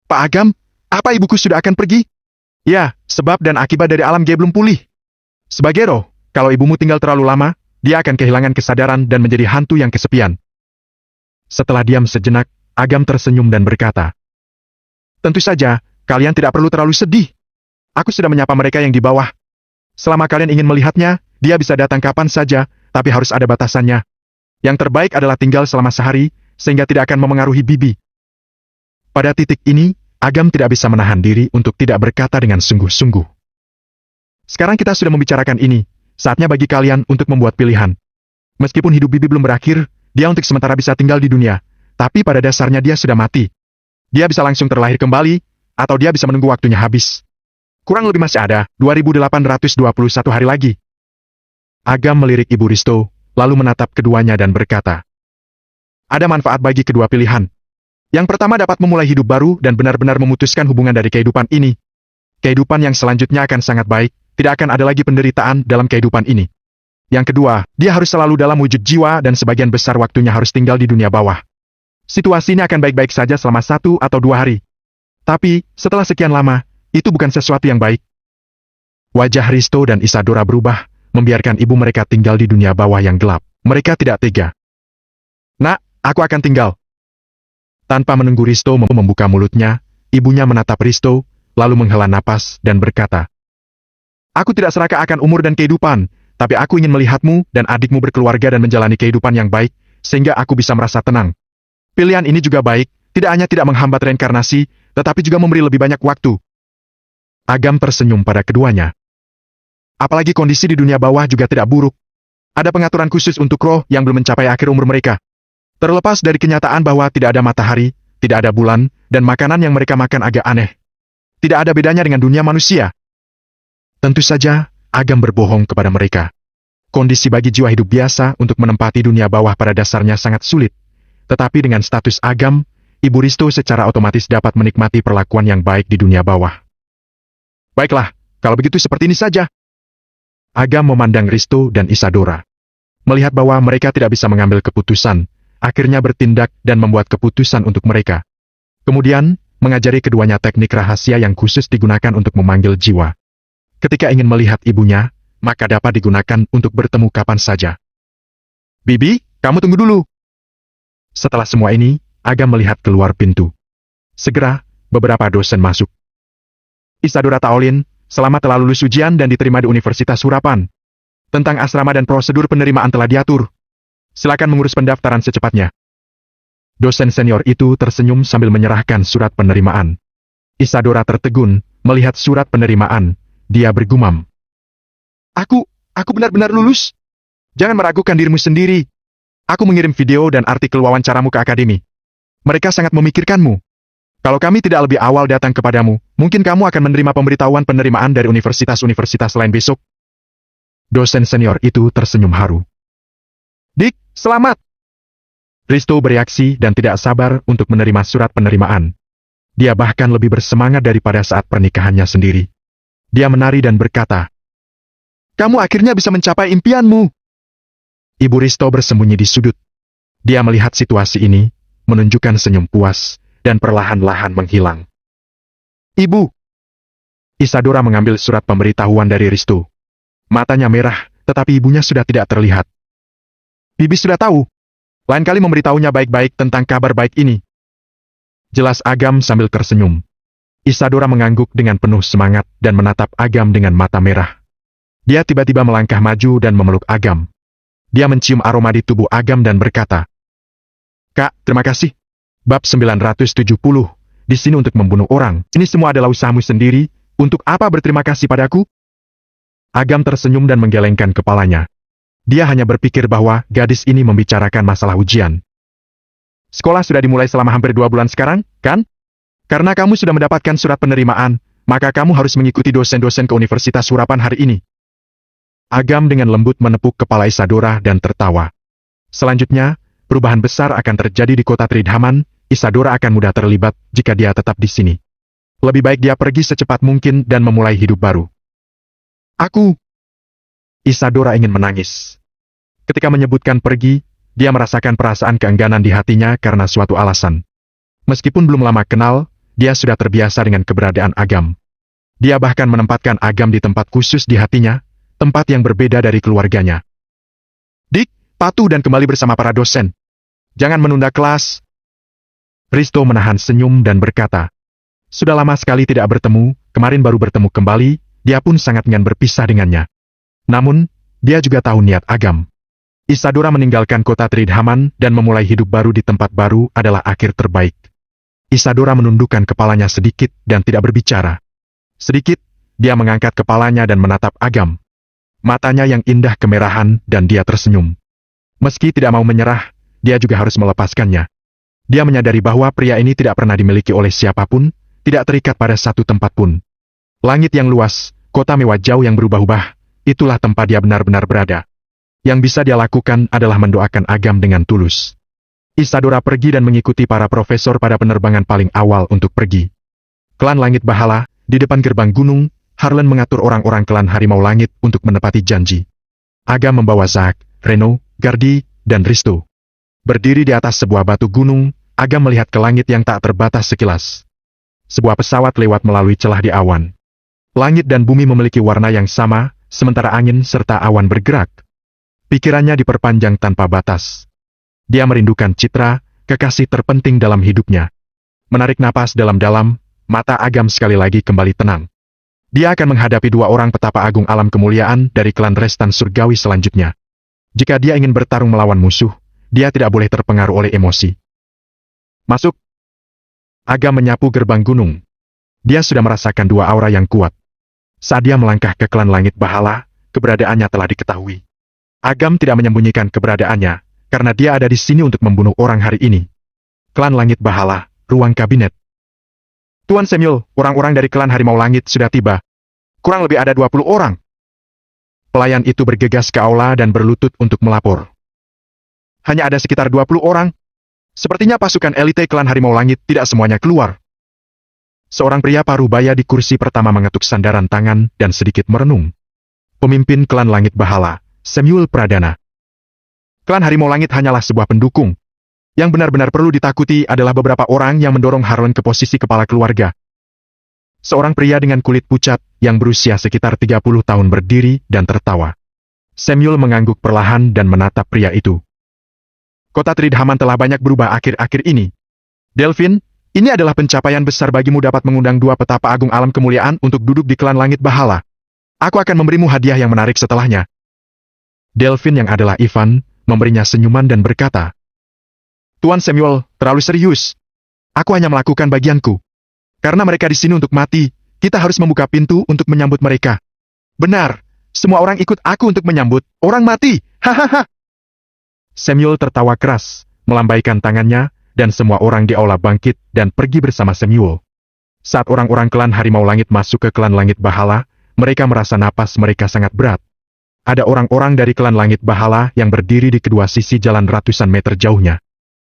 "Pak Agam, apa ibuku sudah akan pergi?" "Ya, sebab dan akibat dari alam gaib belum pulih. Sebagai roh, kalau ibumu tinggal terlalu lama, dia akan kehilangan kesadaran dan menjadi hantu yang kesepian." Setelah diam sejenak, Agam tersenyum dan berkata, "Tentu saja, kalian tidak perlu terlalu sedih. Aku sudah menyapa mereka yang di bawah. Selama kalian ingin melihatnya, dia bisa datang kapan saja, tapi harus ada batasannya. Yang terbaik adalah tinggal selama sehari, sehingga tidak akan memengaruhi Bibi." Pada titik ini, Agam tidak bisa menahan diri untuk tidak berkata dengan sungguh-sungguh. "Sekarang kita sudah membicarakan ini, saatnya bagi kalian untuk membuat pilihan. Meskipun hidup Bibi belum berakhir, dia untuk sementara bisa tinggal di dunia, tapi pada dasarnya dia sudah mati. Dia bisa langsung terlahir kembali, atau dia bisa menunggu waktunya habis. Kurang lebih masih ada 2.821 hari lagi." Agam melirik Ibu Risto, lalu menatap keduanya dan berkata, "Ada manfaat bagi kedua pilihan. Yang pertama dapat memulai hidup baru dan benar-benar memutuskan hubungan dari kehidupan ini. Kehidupan yang selanjutnya akan sangat baik, tidak akan ada lagi penderitaan dalam kehidupan ini. Yang kedua, dia harus selalu dalam wujud jiwa dan sebagian besar waktunya harus tinggal di dunia bawah. Situasi ini akan baik-baik saja selama 1 atau 2 hari. Tapi, setelah sekian lama, itu bukan sesuatu yang baik." Wajah Risto dan Isadora berubah, membiarkan ibu mereka tinggal di dunia bawah yang gelap. Mereka tidak tega. "Nak, aku akan tinggal." Tanpa menunggu Risto membuka mulutnya, ibunya menatap Risto, lalu menghela napas dan berkata, "Aku tidak serakah akan umur dan kehidupan, tapi aku ingin melihatmu dan adikmu berkeluarga dan menjalani kehidupan yang baik, sehingga aku bisa merasa tenang. Pilihan ini juga baik, tidak hanya tidak menghambat reinkarnasi, tetapi juga memberi lebih banyak waktu." Agam tersenyum pada keduanya. Apalagi kondisi di dunia bawah juga tidak buruk. Ada pengaturan khusus untuk roh yang belum mencapai akhir umur mereka. Terlepas dari kenyataan bahwa tidak ada matahari, tidak ada bulan, dan makanan yang mereka makan agak aneh. Tidak ada bedanya dengan dunia manusia. Tentu saja, Agam berbohong kepada mereka. Kondisi bagi jiwa hidup biasa untuk menempati dunia bawah pada dasarnya sangat sulit. Tetapi dengan status Agam, Ibu Risto secara otomatis dapat menikmati perlakuan yang baik di dunia bawah. "Baiklah, kalau begitu seperti ini saja." Agam memandang Risto dan Isadora. Melihat bahwa mereka tidak bisa mengambil keputusan, akhirnya bertindak dan membuat keputusan untuk mereka. Kemudian, mengajari keduanya teknik rahasia yang khusus digunakan untuk memanggil jiwa. Ketika ingin melihat ibunya, maka dapat digunakan untuk bertemu kapan saja. "Bibi, kamu tunggu dulu." Setelah semua ini, Agam melihat keluar pintu. Segera, beberapa dosen masuk. "Isadora Taolin, selamat telah lulus ujian dan diterima di Universitas Hurapan. Tentang asrama dan prosedur penerimaan telah diatur. Silakan mengurus pendaftaran secepatnya." Dosen senior itu tersenyum sambil menyerahkan surat penerimaan. Isadora tertegun, melihat surat penerimaan, dia bergumam. Aku benar-benar lulus? Jangan meragukan dirimu sendiri. Aku mengirim video dan artikel wawancaramu ke akademi. Mereka sangat memikirkanmu. Kalau kami tidak lebih awal datang kepadamu, mungkin kamu akan menerima pemberitahuan penerimaan dari universitas-universitas lain besok." Dosen senior itu tersenyum haru. "Dik, selamat!" Risto bereaksi dan tidak sabar untuk menerima surat penerimaan. Dia bahkan lebih bersemangat daripada saat pernikahannya sendiri. Dia menari dan berkata, "Kamu akhirnya bisa mencapai impianmu." Ibu Risto bersembunyi di sudut. Dia melihat situasi ini, menunjukkan senyum puas, dan perlahan-lahan menghilang. "Ibu." Isadora mengambil surat pemberitahuan dari Risto. Matanya merah, tetapi ibunya sudah tidak terlihat. "Bibi sudah tahu. Lain kali memberitahunya baik-baik tentang kabar baik ini." Jelas Agam sambil tersenyum. Isadora mengangguk dengan penuh semangat dan menatap Agam dengan mata merah. Dia tiba-tiba melangkah maju dan memeluk Agam. Dia mencium aroma di tubuh Agam dan berkata, "Kak, terima kasih. Bab 970, di sini untuk membunuh orang. Ini semua adalah usahamu sendiri, untuk apa berterima kasih padaku?" Agam tersenyum dan menggelengkan kepalanya. Dia hanya berpikir bahwa gadis ini membicarakan masalah ujian. "Sekolah sudah dimulai selama hampir 2 bulan sekarang, kan? Karena kamu sudah mendapatkan surat penerimaan, maka kamu harus mengikuti dosen-dosen ke Universitas Hurapan hari ini." Agam dengan lembut menepuk kepala Isadora dan tertawa. Selanjutnya, perubahan besar akan terjadi di kota Tridhaman. Isadora akan mudah terlibat jika dia tetap di sini. Lebih baik dia pergi secepat mungkin dan memulai hidup baru. Isadora ingin menangis. Ketika menyebutkan pergi, dia merasakan perasaan keengganan di hatinya karena suatu alasan. Meskipun belum lama kenal, dia sudah terbiasa dengan keberadaan Agam. Dia bahkan menempatkan Agam di tempat khusus di hatinya, tempat yang berbeda dari keluarganya. Dik, patuh dan kembali bersama para dosen. Jangan menunda kelas. Risto menahan senyum dan berkata, sudah lama sekali tidak bertemu, kemarin baru bertemu kembali, dia pun sangat ingin berpisah dengannya. Namun, dia juga tahu niat Agam. Isadora meninggalkan kota Tridhaman dan memulai hidup baru di tempat baru adalah akhir terbaik. Isadora menundukkan kepalanya sedikit dan tidak berbicara. Sedikit, dia mengangkat kepalanya dan menatap Agam. Matanya yang indah kemerahan dan dia tersenyum. Meski tidak mau menyerah, dia juga harus melepaskannya. Dia menyadari bahwa pria ini tidak pernah dimiliki oleh siapapun, tidak terikat pada satu tempat pun. Langit yang luas, kota mewah jauh yang berubah-ubah, itulah tempat dia benar-benar berada. Yang bisa dia lakukan adalah mendoakan Agam dengan tulus. Isadora pergi dan mengikuti para profesor pada penerbangan paling awal untuk pergi. Klan Langit Bahala, di depan gerbang gunung, Harlan mengatur orang-orang klan Harimau Langit untuk menepati janji. Agam membawa Zack, Reno, Gardi, dan Risto. Berdiri di atas sebuah batu gunung, Agam melihat ke langit yang tak terbatas sekilas. Sebuah pesawat lewat melalui celah di awan. Langit dan bumi memiliki warna yang sama, sementara angin serta awan bergerak. Pikirannya diperpanjang tanpa batas. Dia merindukan Citra, kekasih terpenting dalam hidupnya. Menarik napas dalam-dalam, mata Agam sekali lagi kembali tenang. Dia akan menghadapi dua orang petapa agung alam kemuliaan dari klan Restan Surgawi selanjutnya. Jika dia ingin bertarung melawan musuh, dia tidak boleh terpengaruh oleh emosi. Masuk. Agam menyapu gerbang gunung. Dia sudah merasakan dua aura yang kuat. Saat dia melangkah ke klan Langit Bahala, keberadaannya telah diketahui. Agam tidak menyembunyikan keberadaannya, karena dia ada di sini untuk membunuh orang hari ini. Klan Langit Bahala, ruang kabinet. Tuan Samuel, orang-orang dari klan Harimau Langit sudah tiba. Kurang lebih ada 20 orang. Pelayan itu bergegas ke aula dan berlutut untuk melapor. Hanya ada sekitar 20 orang. Sepertinya pasukan elite klan Harimau Langit tidak semuanya keluar. Seorang pria parubaya di kursi pertama mengetuk sandaran tangan dan sedikit merenung. Pemimpin klan Langit Bahala, Samuel Pradana. Klan Harimau Langit hanyalah sebuah pendukung. Yang benar-benar perlu ditakuti adalah beberapa orang yang mendorong Harlan ke posisi kepala keluarga. Seorang pria dengan kulit pucat yang berusia sekitar 30 tahun berdiri dan tertawa. Samuel mengangguk perlahan dan menatap pria itu. Kota Tridhaman telah banyak berubah akhir-akhir ini. Delphine, ini adalah pencapaian besar bagimu dapat mengundang dua petapa agung alam kemuliaan untuk duduk di klan Langit Bahala. Aku akan memberimu hadiah yang menarik setelahnya. Delphine yang adalah Ivan, memberinya senyuman dan berkata, Tuan Samuel, terlalu serius. Aku hanya melakukan bagianku. Karena mereka di sini untuk mati, kita harus membuka pintu untuk menyambut mereka. Benar, semua orang ikut aku untuk menyambut orang mati. Hahaha. Samuel tertawa keras, melambaikan tangannya, dan semua orang di aula bangkit dan pergi bersama Samuel. Saat orang-orang klan Harimau Langit masuk ke klan Langit Bahala, mereka merasa napas mereka sangat berat. Ada orang-orang dari klan Langit Bahala yang berdiri di kedua sisi jalan ratusan meter jauhnya.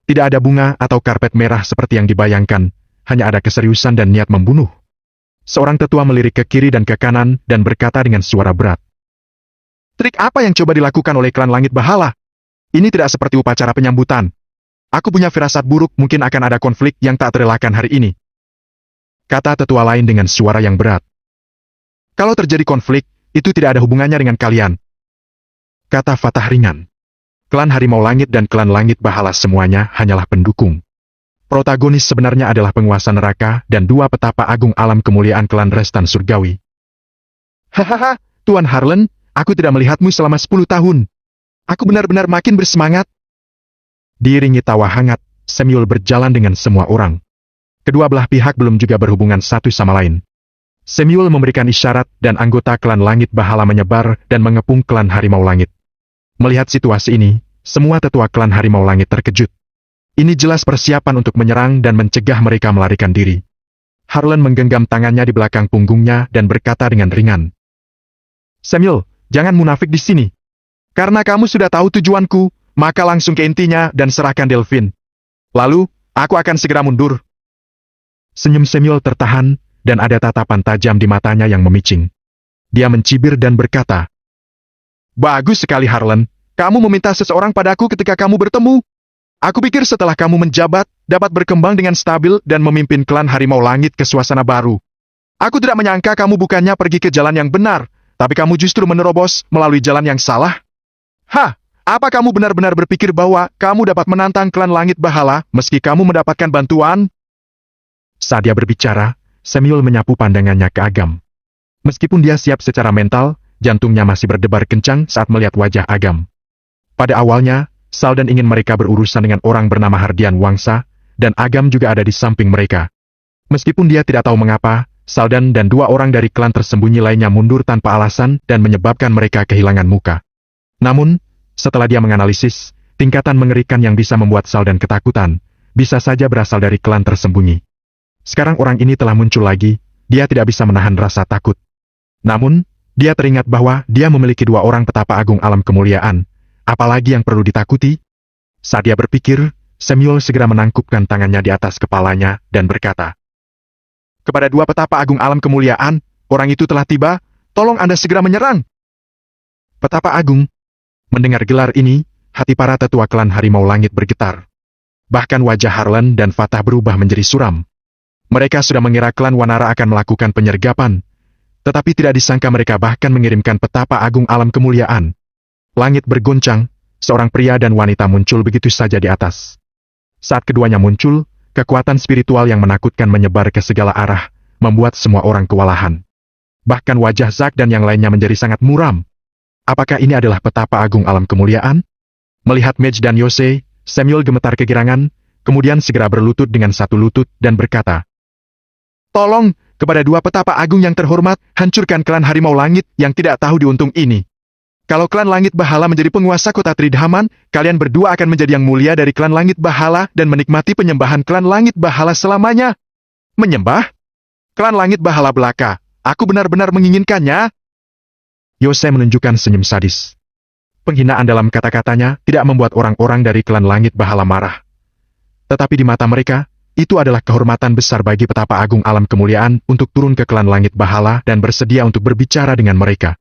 Tidak ada bunga atau karpet merah seperti yang dibayangkan, hanya ada keseriusan dan niat membunuh. Seorang tetua melirik ke kiri dan ke kanan dan berkata dengan suara berat. Trik apa yang coba dilakukan oleh klan Langit Bahala? Ini tidak seperti upacara penyambutan. Aku punya firasat buruk mungkin akan ada konflik yang tak terelakkan hari ini. Kata tetua lain dengan suara yang berat. Kalau terjadi konflik, itu tidak ada hubungannya dengan kalian. Kata Fatah ringan. Klan Harimau Langit dan klan Langit Bahala semuanya hanyalah pendukung. Protagonis sebenarnya adalah penguasa neraka dan dua petapa agung alam kemuliaan klan Restan Surgawi. Hahaha, Tuan Harlan, aku tidak melihatmu selama 10 tahun. Aku benar-benar makin bersemangat. Diiringi tawa hangat, Samuel berjalan dengan semua orang. Kedua belah pihak belum juga berhubungan satu sama lain. Samuel memberikan isyarat dan anggota klan Langit Bahala menyebar dan mengepung klan Harimau Langit. Melihat situasi ini, semua tetua klan Harimau Langit terkejut. Ini jelas persiapan untuk menyerang dan mencegah mereka melarikan diri. Harlan menggenggam tangannya di belakang punggungnya dan berkata dengan ringan. Samuel, jangan munafik di sini. Karena kamu sudah tahu tujuanku, maka langsung ke intinya dan serahkan Delphine. Lalu, aku akan segera mundur. Senyum Samuel tertahan, dan ada tatapan tajam di matanya yang memicing. Dia mencibir dan berkata, Bagus sekali Harlan, kamu meminta seseorang padaku ketika kamu bertemu. Aku pikir setelah kamu menjabat, dapat berkembang dengan stabil dan memimpin klan Harimau Langit ke suasana baru. Aku tidak menyangka kamu bukannya pergi ke jalan yang benar, tapi kamu justru menerobos melalui jalan yang salah. Hah, apa kamu benar-benar berpikir bahwa kamu dapat menantang klan Langit Bahala meski kamu mendapatkan bantuan? Saat dia berbicara, Samuel menyapu pandangannya ke Agam. Meskipun dia siap secara mental, jantungnya masih berdebar kencang saat melihat wajah Agam. Pada awalnya, Saldan ingin mereka berurusan dengan orang bernama Hardian Wangsa, dan Agam juga ada di samping mereka. Meskipun dia tidak tahu mengapa, Saldan dan dua orang dari klan tersembunyi lainnya mundur tanpa alasan dan menyebabkan mereka kehilangan muka. Namun, setelah dia menganalisis, tingkatan mengerikan yang bisa membuat Saldan ketakutan, bisa saja berasal dari klan tersembunyi. Sekarang orang ini telah muncul lagi, dia tidak bisa menahan rasa takut. Namun, dia teringat bahwa dia memiliki dua orang petapa agung alam kemuliaan, apalagi yang perlu ditakuti? Saat dia berpikir, Samuel segera menangkupkan tangannya di atas kepalanya dan berkata, "Kepada dua petapa agung alam kemuliaan, orang itu telah tiba, tolong Anda segera menyerang." Petapa agung. Mendengar gelar ini, hati para tetua klan Harimau Langit bergetar. Bahkan wajah Harlan dan Fatah berubah menjadi suram. Mereka sudah mengira klan Wanara akan melakukan penyergapan, tetapi tidak disangka mereka bahkan mengirimkan petapa agung alam kemuliaan. Langit bergoncang, seorang pria dan wanita muncul begitu saja di atas. Saat keduanya muncul, kekuatan spiritual yang menakutkan menyebar ke segala arah, membuat semua orang kewalahan. Bahkan wajah Zack dan yang lainnya menjadi sangat muram. Apakah ini adalah petapa agung alam kemuliaan? Melihat Mage dan Yose, Samuel gemetar kegirangan, kemudian segera berlutut dengan satu lutut dan berkata, "Tolong, kepada dua petapa agung yang terhormat, hancurkan klan Harimau Langit yang tidak tahu diuntung ini. Kalau klan Langit Bahala menjadi penguasa kota Tridhaman, kalian berdua akan menjadi yang mulia dari klan Langit Bahala dan menikmati penyembahan klan Langit Bahala selamanya." Menyembah? Klan Langit Bahala belaka, aku benar-benar menginginkannya. Yose menunjukkan senyum sadis. Penghinaan dalam kata-katanya tidak membuat orang-orang dari klan Langit Bahala marah. Tetapi di mata mereka, itu adalah kehormatan besar bagi petapa agung alam kemuliaan untuk turun ke klan Langit Bahala dan bersedia untuk berbicara dengan mereka.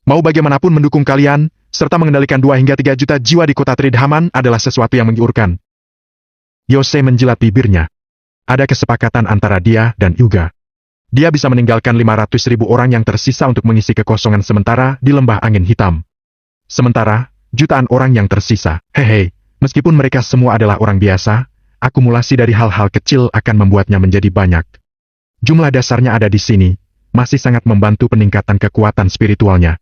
Mau bagaimanapun mendukung kalian, serta mengendalikan 2 hingga 3 juta jiwa di kota Tridhaman adalah sesuatu yang menggiurkan. Yose menjilat bibirnya. Ada kesepakatan antara dia dan Yuga. Dia bisa meninggalkan 500.000 orang yang tersisa untuk mengisi kekosongan sementara di lembah angin hitam. Sementara, jutaan orang yang tersisa, hehe, meskipun mereka semua adalah orang biasa, akumulasi dari hal-hal kecil akan membuatnya menjadi banyak. Jumlah dasarnya ada di sini, masih sangat membantu peningkatan kekuatan spiritualnya.